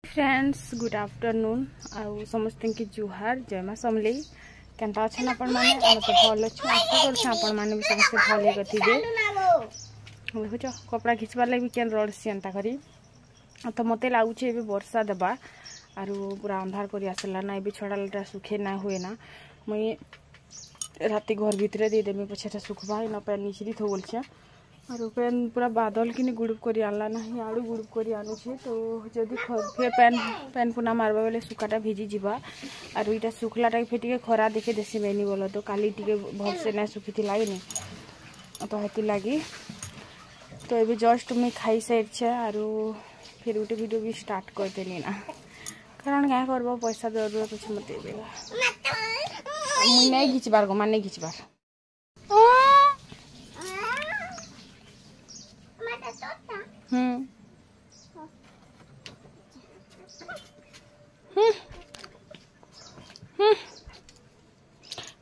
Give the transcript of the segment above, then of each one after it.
Friends good afternoon आउ समस्त की जुहार जय माँ समले केनता अच्छे आपण मैंने तो भल अच्छे आशा कर भी समस्त भल थे देखुच कपड़ा खींचबार लगे केन रड़सी एंता करी तो मत लगुच वर्षा देवा आरु पूरा अंधार कर आसला ना ये छड़ा सुखे ना हुए ना मुई राति घर भितर देदेमी पछे सुखबा न पैन निचरी थो बोलछे और पैन पूरा बादल कि गुड़ुप कर आनला ना आड़ू गुड़ुप कर आनुछे तो जदि फिर पैन पुना मारबा बेले सुखाटा भिजी जीवा और इटा सुखलाटा फिर टे खरा देखे देसी बेनी बोल तो काली टे भलसे ना सुखी लगे तो हेती लगी तो ये जस्ट मुझे खाई सारी और फिर गोटे वीडियो भी स्टार्ट करदेली ना कारण क्या करब पैसा जरूरत अच्छे मत मुझे नहीं घिचबार गो मान नहीं घिचबार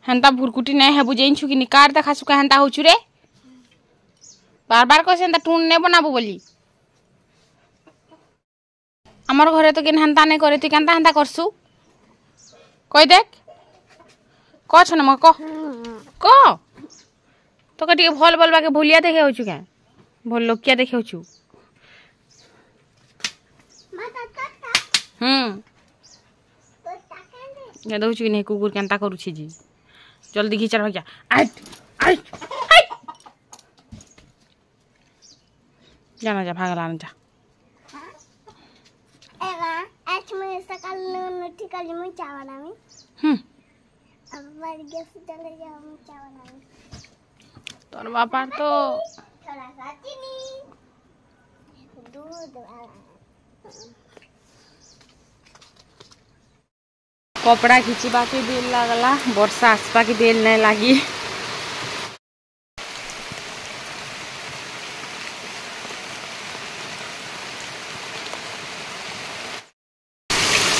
हेन्ता भुरकुटी नहीं है बुझे छु कि कार देखा सुखा हेन्ता हो रे बार बार कसे हेन्ता टून नहीं बनाबो बोली आमर घरे तो केन हेन्ता नहीं करे तु केनता हेन्ता करसु कह देख क छ न म क तो कटी भल भल बाके भूलिया देखे होछु के भल लोकिया देखे होछु या दउछु कि नहीं कुकुर केनता करूछि जी जल्दी घिचार भाग्या आइट आइट आइट जाना जा भागला ना जा एवा आज मैं सकाल नठी काली मैं चावल बनामी अब बार गैस चले जा हम चावल बनामी तोर बापा तो थोड़ा सा चीनी दूध वाला कपड़ा खींचबा के बेल लगला वर्षा आसपा के बेल नहीं लगी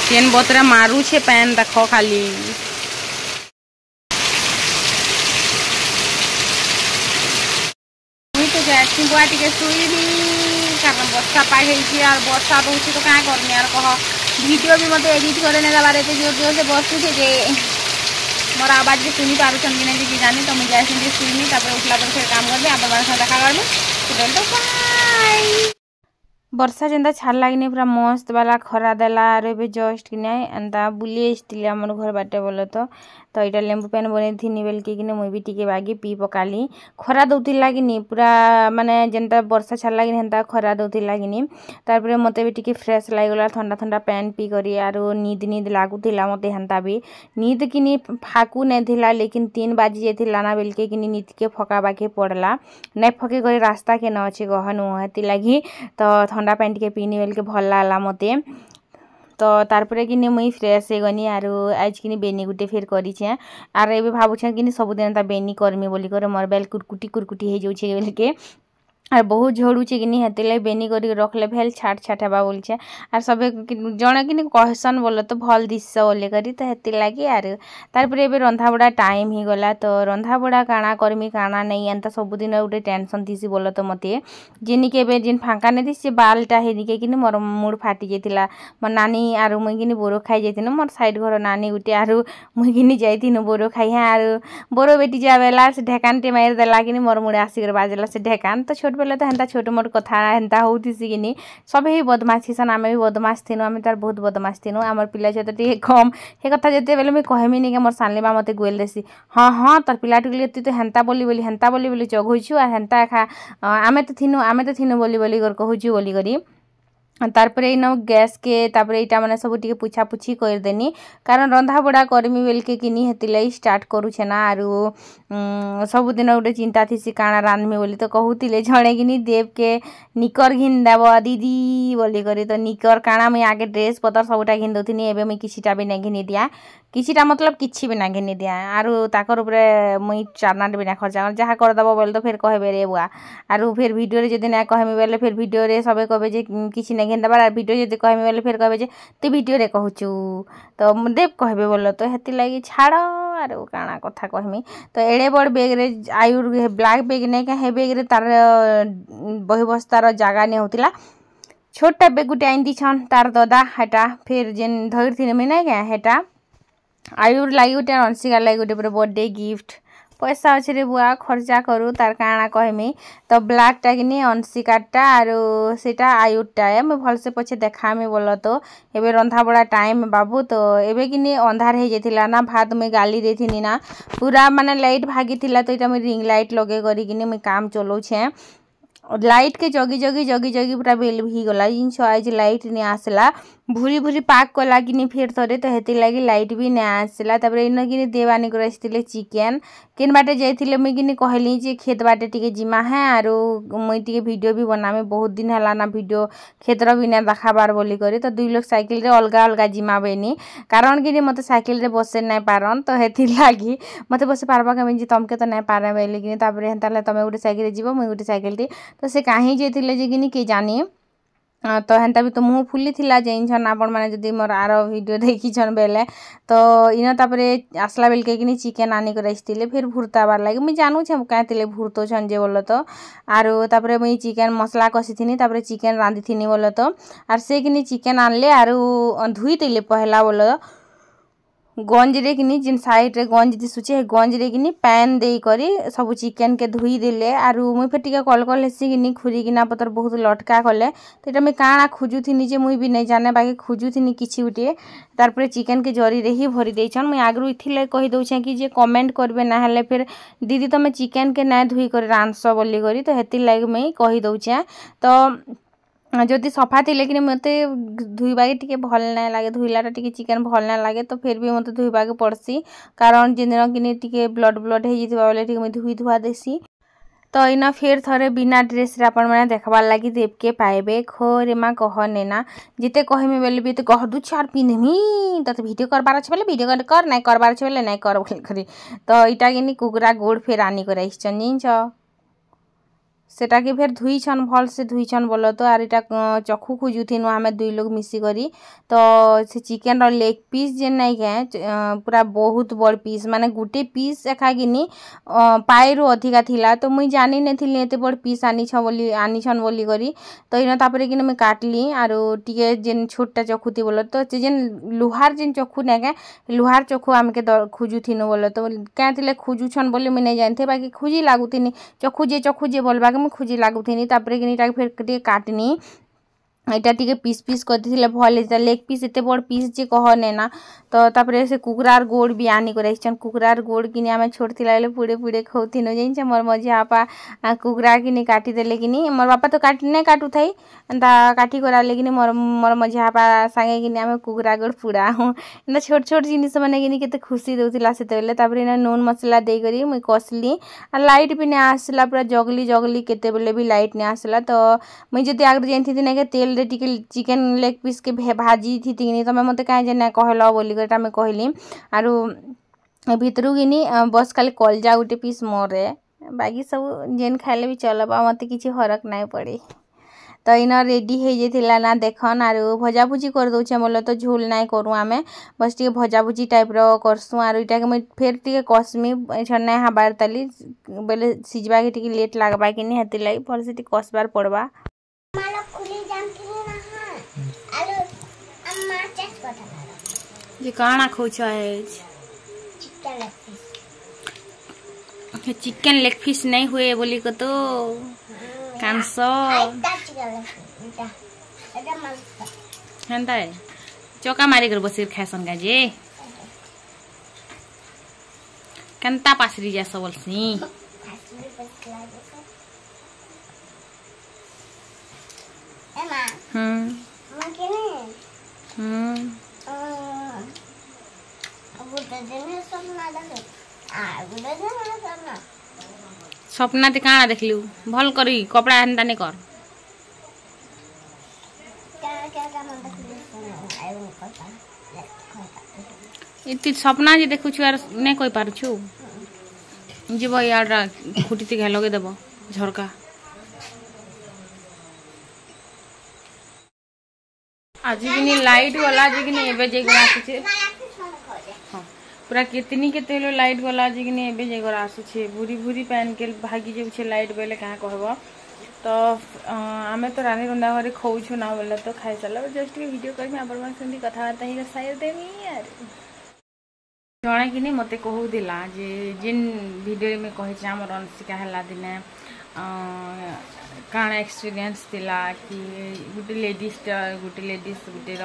केन बतरा मारू छे पैन देखो खाली तो जाती बुआ टे शुईबी कारण वर्षा पाई और वर्षा रोचे तो क्या करनी यार कह वीडियो भी मत एडिट करे नहीं दबारे जोर जोर से बसुचे जे मोर आवाज भी सुनी पार्छन कि नहीं कि जानी तो मुझे जाए शुईमी उठला पर फिर काम करबे आप देखा करबे तो बाय वर्षा जेनता छाड़ला कि पूरा मस्त वाला खरा देला और ये जस्ट कि नहीं एंता बुली आसती आम घर बाटे बोल तो यहाँ लेंबू पेन बन थी बेल कि मुई भी टी बागी पी पकाली खरा दौला कि पूरा माने जेनता वर्षा छाड़ला कि हेन्ता खरा दौला कि तार मत भी टी फ्रेश लगला ठंडा ठंडा पेन पी करी आर नींद नींद लगुला मत हेन्ता भी नींद कि फाकू नहीं थिला लेकिन 3 बाजी जाइला ना बेल कि नींद के फका बाके पड़ला नहीं फके कर रास्ता के न अच्छे कहनु हेती लगी तो ठंडा पेन टे पीनी बेल के भल लागला मते तो तारपरे कि मुई फ्रेश हो गनी आर आज कि बेनी गुटे फिर करीछे आर ए भावुछे कि सबुदिन बेनी करमी बोली कर मोर बेल कुरकुटी कुरकुटी हो जाऊे बोल के और बहुत झड़ुचे कि हेती बेनी कर रखले भेल छाट छाट हेबा बोलछे आर सब जड़े कि कहसन बोल तो भल दिश बोले करी तो हेती लगी आर तारपरे एबे रंधा बड़ा टाइम ही गला तो रंधा बड़ा काना करमी काना नहीं एंता सबुदिन गोटे टेंशन थीसी बोल तो मते जिनिके एबे जिन फांका नहीं थी बालटा हेनिके कि मोर मुड फाटी जाइतिला मोर नानी आर मुई कि बोरो खाई जाइतिनु मोर साइड घर नानी गुटे आर मुई कि जाइतिनु बोरो खाई हाँ आर बोरो बेटी जावेला से ढेकान टे मार देला कि मोर मुड़े आसिक बाजला से ढेकान तो छोट बेले तो हेन्ता छोट मोट कथा हेन्ता होतीसी कि सब ही बदमाशी सन आम भी बदमाश थीनु आम तार बहुत बदमाश थीनु आमर पिला छुआ तो टे कम हे कथा जिते बेले मुझे कहमी नहीं कि मोर सानलीमा मत गोल देसी हाँ हाँ तोर पिला टुकली तु तो हेन्ता बोली चघुचु और हेन्ता खा आमे तो थिनु बोली कहूचु बोली करी तारपरे इन गैस के तापरे इटा माने सब टिके पुछा पुछी कर देनी कारण रंधा बड़ा करमी बेल के किनी हेतिलाई स्टार्ट करूछे ना आरु सब दिन गोटे चिंता थी काना रांधमी बोली तो कहूतिले जड़े कि देव के निकर घिन देव दीदी बोली करी तो निकर काना मुई आगे ड्रेस पतर सबुटा घिन दउथिनी एबे मुई किछिटा भी नहीं घिनी दिया किछिटा मतलब किछि भी ना घिनी दिया आरु ताकर उपरे मुई चारनाट भी ना खर्चा जहाँ कर दब बोले तो फिर कहबे रे बुआ आरु फिर वीडियो रे जदि ना कहमी बेले फिर वीडियो रे सबे कहबे जे किछि नहीं घिन दबार वीडियो जदि कहमी बेले फिर कहबे जे तू वीडियो रे कहूचु तो देव कहबे बोल तो हेति लगी छाड़ आर काଣା कथा कहमी तो एड़े बड़ बैग रे आयुर ब्लैक बैग नहीं क्या हे बैग रे तार बही बस्तार जगह नहीं होतिला छोटा बैग गुटे आइन दीछन तार दादा हेटा फिर जेन धर थी मुई नहीं क्या हेटा आयुर लगी गोटे अंशिका लगी गोटे पूरा बर्थडे गिफ्ट पैसा अच्छे रे बुआ खर्चा करू तार काଣା कहमी तो ब्लैकटा कि अंशिकाटा आरो सेटा आयुरटा है मुझे भलसे पछे देखामी बोल तो एबे रंधा बड़ा टाइम बाबू तो एबे कि अंधार हो जाता ना भात मुई गाली देथिनी ना पूरा माने लाइट भागी थिला तो इटा मुई रिंग लाइट लगे करी मुई काम चलाऊे लाइट के जगी जगी जगी जगी पूरा बेल भी गला जिनस आज लाइट नहीं आसला भूरी भूरी पाक कला कि फिर थोड़े तो हेती लगी लाइट भी नहीं आसला तापर इन कि देवानी कर चिकेन किन बाटे जाइए मुई कि कहली जे खेत बाटे टिके जिमा है आरो मुई टिके वीडियो भी बनामी बहुत दिन है ना वीडियो खेतर भी ना देखाबार बोली करी तो दुई लोग साइकिल रे अलग अलग जिमा बेनी कारण कि मत साइकिल रे बसे नहीं पारन तो हेती लगी मत बसे पार्बा कमी तमके तो नहीं पारे बोली कि तुम गोटे साइकिल जीव मुई गोटे साइकिल तो से कहीं जाइए जे कि जानी तो हेन्ता भी तो मुँह फुली थिला जेइछन आपण माने जदी मोर आर वीडियो देखिछन बेले तो इन तापर आसला बेल के चिकेन आनी कर आइथिले फिर भुरताबार लगे मुई जानू छे कहते भुरतो छन जे बोल तो आरो तापर मुई चिकेन मसला कसिथिनी तापर चिकेन रांधिथिनी बोल तो आर से कि चिकेन आनले आरो धुई देले पहला बोल गंज रे कि जिन साइड रे गंज दिशुचे गंज रे कि पैन दे करी सब चिकेन के धुई देले आरु मुई फिर टिके कल कल हेसी कि खुरीकिना पतर बहुत लटका कले तो इटा मुई काଣା खोजुथिनी जे मुई भी नहीं जाने बाकी खोजुथिनी किछि गुटे तारपर चिकेन के जरी रे ही भरी देछन मुई आगरु इथिले कहि दउछे कि जे कमेंट करबे ना हेले फिर दीदी तमे चिकेन के ना धुई कर रांधस बोली करी तो हेति लाग मुई कहि दउछे तो जदि सफा थी लेकिन मत धुईबा टे भल ना लगे धुईलाटा टे चिकेन भल ना लगे तो फिर भी मत धुईबा के पड़सी कारण जिन दिन कि ब्लड ब्लड हो जाता मुझे धुई धुआ देसी तो इना फिर थरे बिना ड्रेस रे आपण मैंने देखबार लगी देवके पाइबे खोरे माँ कहने ना जिते कहमी बोले भी तो कह दू छार पिंधमी तो वीडियो करबार अच्छे बोले वीडियो कर नहीं करबार अच्छे बोले नहीं कर बोल करी तो इटा कि कुकुरा गोड़ फिर आनी कर जिनछ सेटा के फिर धुईछन भल से धुईछन बोल तो आर इटा चखु खोजुथिनु आमे दुई लोग मिसी करी तो से चिकेन रो लेग पीस जे नहीं के पूरा बहुत बड़ पीस माने गुटे पीस एखा किनी पायरु अधिका थिला तो मुई जानी ने थिली एते बड़ पीस आनीछन बोली करी तो इन तापर कि मैं काटली आरो टिके जेन छोटा चखु थी बोल तो जेन लुहार जेन चखु ने के लुहार चखु आमके खोजुथिनु बोल तो क्या थिले खोजुछन बोली मुई नहीं जानथे बाकी खुजी लागुथिनी चखु जे बोलबा खुजी लागुथिनी तापर कि फिर टे काटनी एटा टिके पीस पीस करते भल लेग पीस एते बड़ पीस जे कहने ना तो तापर से कुकुरार गोड़ भी आनी कर कुकुरार गोड़ कि आम छोट थिला पुड़े पुड़े खाऊथिनु जाइए मोर मझिया बापा कुकुरा कि काटिदेले कि मोर बापा तो नहीं काटू थी एंता काटी कराले कि मोर मझिया बापा सांगे कि आम कुकुरा गोड़ पुड़ा हूँ एंता छोट छोट जिनिस मैंने के खुशी दूसरा से नून मसला देकर मुझे कसली और लाइट भी नहीं आसला पूरा जगली जगली केते बेले भी लाइट नहीं आसला तो मुझे जब आगे जानी ना तेल रे टिके चिकेन लेग पीस के भाजी थी तुम मत कहीं ना कहल बोली मैं कहली आरु भितरू कि बस खाली कलजा गोटे पीस मोरे बाकी सब जेन खाइले भी चलबा मत किसी फरक नहीं पड़े तो इन रेडी हो जाता ना देखन आरु भजा भुजी कर दौचे बोले तो झोल नहीं करूँ आम बस टे भजा भुजी टाइप करसूँ आरु इटा मुझे फिर टे कसमी छन्ना हबार ताली बोले सिझबा के टे लेट लगवा कि नहीं हेती लगी भल से कसबार पड़वा जे काना खोच है चिकन लेग पीस नहीं हुए बोली को तो कांसो हेंता है चौका मारी कर बसिर खासन का जे कंता पासरी जा सबलसी सपना ते काना देखलु भल करी कपड़ा हेंता नहीं कर इति सपना जे देखु छु यार नहीं कहि पारु छु जीव यार खुटी ते घे लगे देबो झरका आज कि लाइट वाला जे कि एबे जे आसी छे हां पूरा केतनी केते लो लाइट गला जे कि एबे जे घर आसुछे भूरी भूरी पैन के भागी जे लाइट बेले क्या कहब तो आमे तो रानी रुंडा घरे खाऊछु ना बोले तो खाई सारा जस्ट वीडियो करमी आप सेमती कथबार्ता ही साइड देमी यार जड़े कि मत कहूला जे जिन वीडियो में कही आमर अंशिका है दिने काण एक्सपीरियंस थिला कि गोटे लेडीज गोटे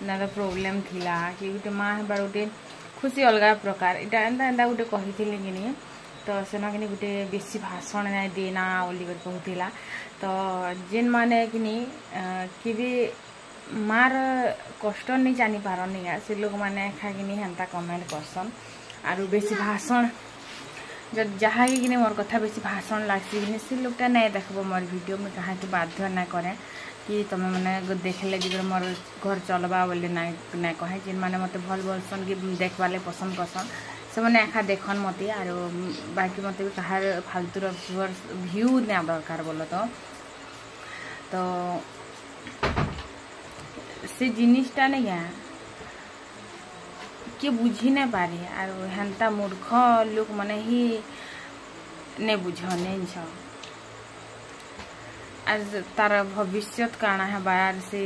ना प्रोब्लेम थिला कि गोटे माँ हेबार गोटे खुशी अलग प्रकार इटा एंता एंता गोटे कही कि तो सेना कि गोटे बेसी भाषण ना देना बोली कहूला तो जेन माने कि भी मार कष्ट नहीं जानी पारनी से लोग मैंने खाकिनी हेन्ता कमेंट करसन आरु बेसी भाषण जहाँ कि मोर कथा बेसी भाषण लगसी से लोगटा नहीं देखब मोर वीडियो में कहाँ कि बाध्य ना करे कि तुम मैंने देखले जी मोर घर चलवा बोले ना कहे जिन मैंने मत भल बोलसन कि देखवाले पसंद करसन से मैंने एका देखन मत आर बाकी मत भी कहार फालतूर व्यू ना दरकार बोलो तो से जिनिसटा नहीं क्या किए बुझी नहीं पारे आर हेन्ता मूर्ख लोक मैंने ही नहीं बुझ नहीं छ आर तार भविष्य काना है बार से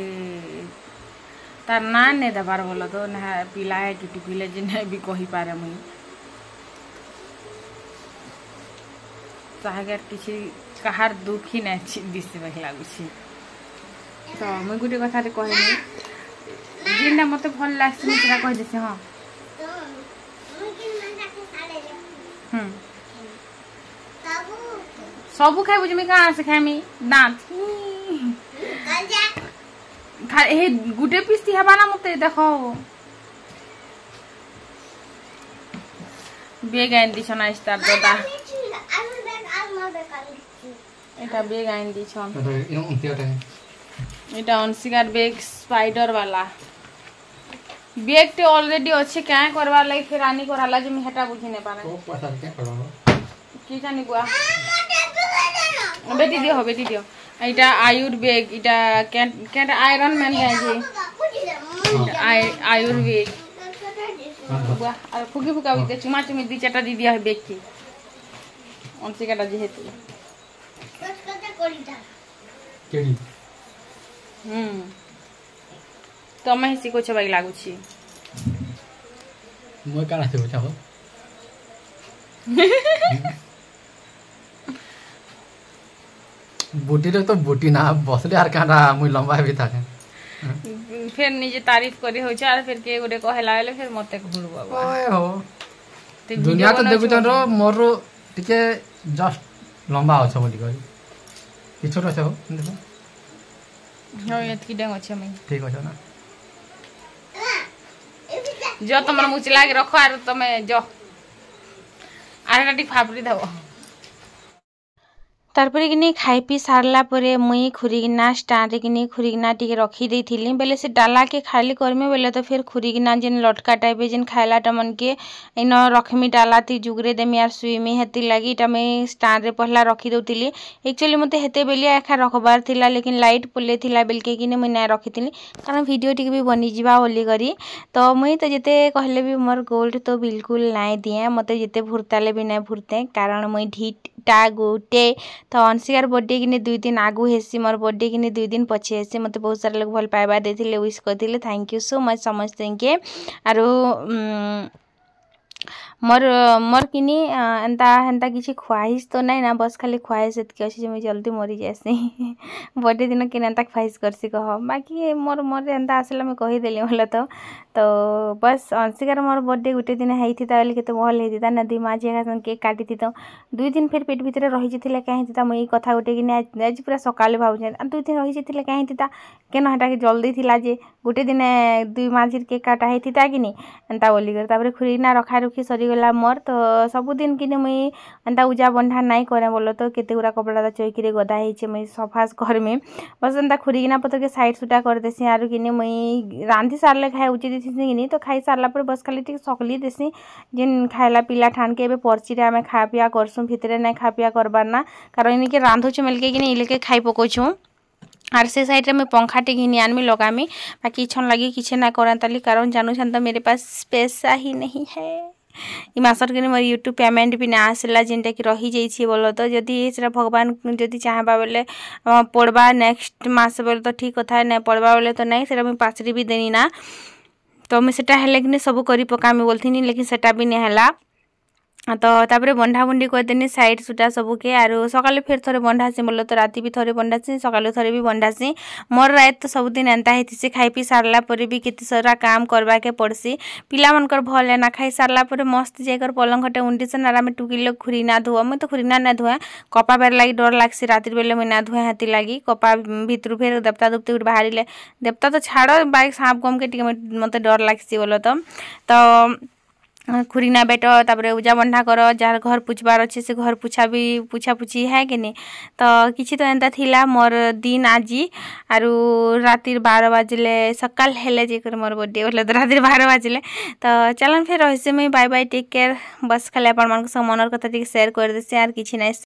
तार ना नहीं देवार बोल तो ना पिला है कि पिले जिन्हें भी कही पारे मुई चाहे किसी कहार दुखी नहीं दिशे भाई लगुच तो मुई गोटे कथा कहनी जिनटा मत भल लगे मुझे कहीदेसी हाँ सबू खाई बुझमी कहाँ से खाइमी दाँत गुटे पीस थी हवा ना मत देख बेग आइन दी छन स्टार दादा एटा बेग आइन दी छन एटा अंशिकार बेग स्पाइडर वाला बेग टे ऑलरेडी अच्छे क्या करवार लगे फिर रानी कराला जे हेटा बुझी नहीं पारे की जानी बुआ बेटी दियो इटा आयुर बेग इटा कैंट आयरन मैन है जी आयुर्वेद बुआ और फुगी फुका बिते चुमा चुमी दी चाटा दी दिया है बेग की अंशिकाटा जेहेतु केडी तमे ही सिको छ बाई लागुछि মই কারা আছে বুঝা हो बुटी रे तो बुटी ना बसले यार काना मुई लंबा भी थाके फिर निजे तारीफ करी हो छ फिर के गोटे कहला गेले फिर मते घुरबो बाबा ओए हो दुनिया तो देखु चन रो मोर टिके जस्ट लंबा हो छ बोली करी कि छोटो छ हो देखो हो एतकी डेंग अछि मैं ठीक हो छ ना जो तुम मुचला के रखो आर तुम जो आरे टी फापड़ी दबो तारपरे कि खाई पी सारला परे मुई खुरीगिना स्टांड कि खुरीगिना टी रखी देथिली बेले से डाला के खाली करमे बेले तो फिर खुरीगिना जेन लटका टाइप जेन खाइलाटा मन के इन रखमी डाला ती जुगरे देमी यार सुईमी हेती लगी इटा मैं स्टांड रे पहला रखी दउतिली एक्चुअली मते हेते बेलिया एखा रखबार थिला लेकिन लाइट पले थिला बेलके कि मुई ना रखिथिली कारण वीडियो टी भी बनी जिबा बोली करी तो मुई तो जेते कहले भी मोर गोल्ड तो बिल्कुल नाइ दिए मते जेते भुरताले भी ना भुरते कारण मुई ढीटा गोटे तो अंशिकार बर्थडे कि 2 दिन आगु हेसी मोर बर्थडे कि 2 दिन पछे हेसी मते बहुत सारा लोग भल पाइबा देथिले विश करथिले थैंक यू सो मच समस्त के आरो मोर किनी एंता हेंता किसी ख्वाहिश तो नहीं ना बस खाली ख्वाहिश एतकी अच्छी मैं जल्दी मरी जासी बर्थडे दिन कि एंता ख्वाहिश करसी कह बाकी मोर मोर एंता आसला मैं कहीदेली बोले तो बस अंशिकार मोर बर्थडे गोटे दिन होता बोले केते भल होता ना दी माझी एका केक काटी तो 2 दिन फिर पेट भितर रही जाता कहीं मुई कथा गोटे कि आज पूरा सकाले भावुचे 2 दिन रही जाता कहीं केन हटा जल्दी थिला जे गोटे दिन 2 माझी केक काटा होता कि एंता बोली कर खुरीना रखा रुखी सरीगला मोर तो सबुदिन कि मुई एंता उजा बंधा नाई करे बोलो तो केते गुरा कपड़ा चौकी गदा होइछे मुई सफा करमी बस एंता खुरीगिना पतर के साइड सुटा कर देसी आरु कि मुई रांधी सारले खाए उचित देसी कि तो खाई सारला पर बस खाली टिक सकली देसी जिन खाइला पिला ठान के पर्ची रे आमे खा पिया करसु भितरे ना खा पिया करबार ना कारण इनके रांधुछु मिलके कि इलेके खाई पकोछु आर से साइड रे मैं पंखा टे घिनी आनमी लगामी बाकी छन लगी किसी ना करताली कारण जानू तो मेरे पास पैसा ही नहीं है ई मासर के मोर यूट्यूब पेमेंट भी ना आसला जिनटा कि रही जाइए बोलो तो जदि से भगवान जदि चाहबा बोले पड़वा नेक्स्ट मास बोले तो ठीक कथा ना पड़वा बोले तो नहीं से पाचरी भी देनी ना तो मुझे हेल्ले कि सब कर पकामी बोलती लेकिन सेटा भी नहीं है तो तापर बंधा बुंडी करदेनी साइड सुटा सबके आर सकाले फिर थोड़े बंधासी बोलो तो राति भी थोड़े बंधासी सकाले थोड़े भी बंधासी मोर रात तो सबुदिन एंता होती खाई पी सारा पर भी केते सारा काम करवा के पड़सी पिला मनकर भले ना खाई सारा पर मस्त जाकर पलंग घटे उंडीसन आर आम टुकिल खुरी ना धुआ मुझे तो खुरी ना धुए कपा बेर लगी डर लगसी राति बेले मुझे ना धुए हाथी लगी कपा भितर फिर देवता दुप्ती गोटे बाहर देवता तो छाड़ बाइक सांप गम के मत डर लगसी बोलो तो खुरीना बेट तापर उजा बंधा कर जार घर पुछबार अच्छे से घर पुछा भी पुछा पुछी है कि नहीं तो किसी तो एंता थिला मोर दिन आज आरु राति 12 बाजिले सकाल हेले जेकर मोर बर्थडे बोले तो राति 12 बाजिले तो चलन फिर रही मुझे बाय बाय टेक केयर बस खाली अपन मन मनर कथा शेयर कर देसी आर किसी ना।